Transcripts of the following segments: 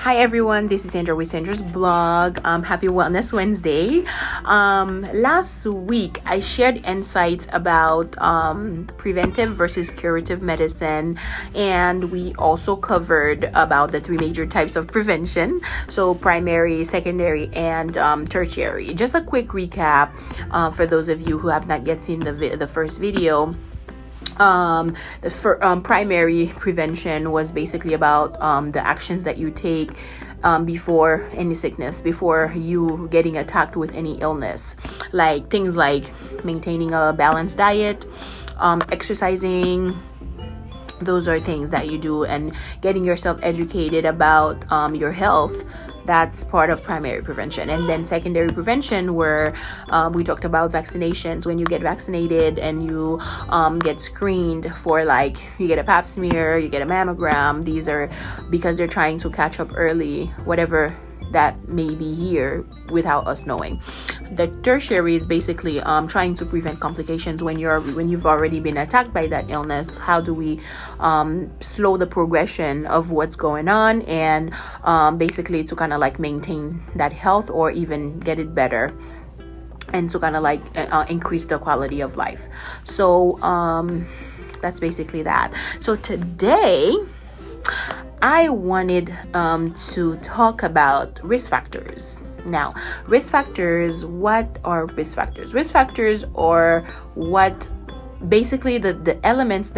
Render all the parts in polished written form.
Hi everyone, this is Sandra with Sandra's blog. Happy Wellness Wednesday. Last week I shared insights about preventive versus curative medicine, and we also covered about the three major types of prevention, so primary, secondary, and tertiary. Just a quick recap for those of you who have not yet seen the first video. Primary prevention was basically about the actions that you take before any sickness, before you getting attacked with any illness, like things like maintaining a balanced diet, exercising. Those are things that you do, and getting yourself educated about your health. That's part of primary prevention. And then secondary prevention, where we talked about vaccinations. When you get vaccinated and you get screened for, like, you get a pap smear, you get a mammogram. These are because they're trying to catch up early, whatever that may be here, without us knowing. The tertiary is basically trying to prevent complications when you've already been attacked by that illness. How do we slow the progression of what's going on, and basically to kind of like maintain that health or even get it better, and to kind of like increase the quality of life. So that's basically that. So today I wanted to talk about risk factors. Now, risk factors, what are risk factors? Risk factors are what basically the elements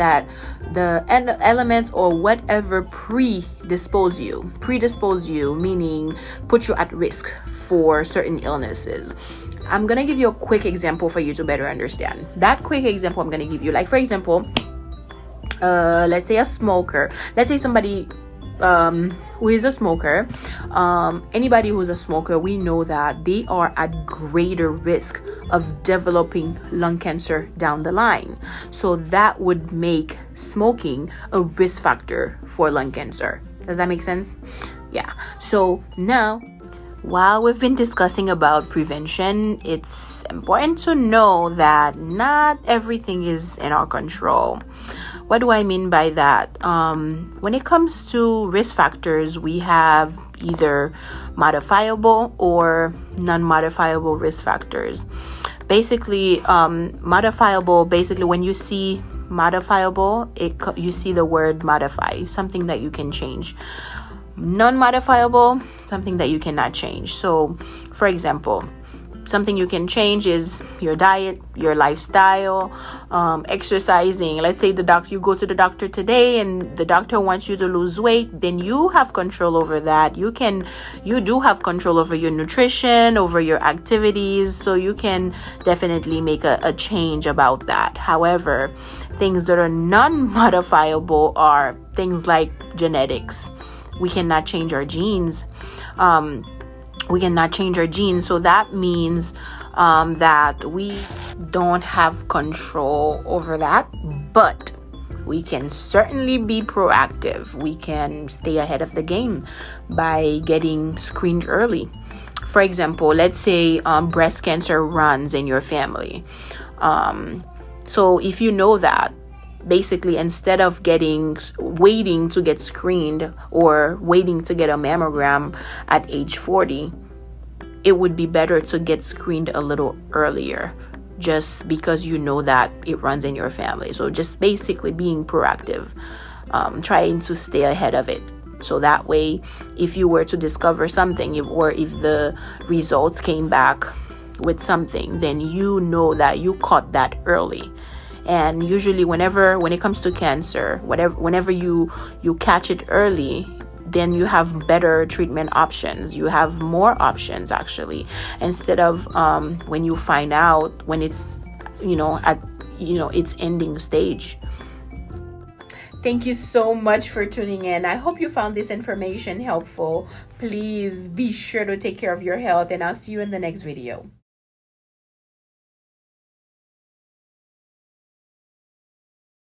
or whatever predispose you, meaning put you at risk for certain illnesses. I'm going to give you a quick example for you to better understand. That quick example I'm going to give you, like, for example, let's say a smoker. Let's say somebody who is a smoker. Anybody who's a smoker, we know that they are at greater risk of developing lung cancer down the line. So that would make smoking a risk factor for lung cancer. Does that make sense? Yeah. So now, while we've been discussing about prevention, it's important to know that not everything is in our control. What do I mean by that? When it comes to risk factors, we have either modifiable or non-modifiable risk factors. Basically, modifiable, when you see modifiable, you see the word modify, something that you can change. Non-modifiable, something that you cannot change. So, for example, something you can change is your diet, your lifestyle, exercising. Let's say you go to the doctor today and the doctor wants you to lose weight, then you have control over that. You do have control over your nutrition, over your activities, so you can definitely make a change about that. However, things that are non-modifiable are things like genetics. We cannot change our genes. So that means that we don't have control over that, but we can certainly be proactive. We can stay ahead of the game by getting screened early. For example, let's say breast cancer runs in your family. So if you know that, basically, instead of waiting to get screened or waiting to get a mammogram at age 40, it would be better to get screened a little earlier, just because you know that it runs in your family. So just basically being proactive, trying to stay ahead of it. So that way, if you were to discover something, or if the results came back with something, then you know that you caught that early. And usually when it comes to cancer, whenever you catch it early, then you have better treatment options. You have more options, actually, instead of when you find out when it's at its ending stage. Thank you so much for tuning in. I hope you found this information helpful. Please be sure to take care of your health, and I'll see you in the next video.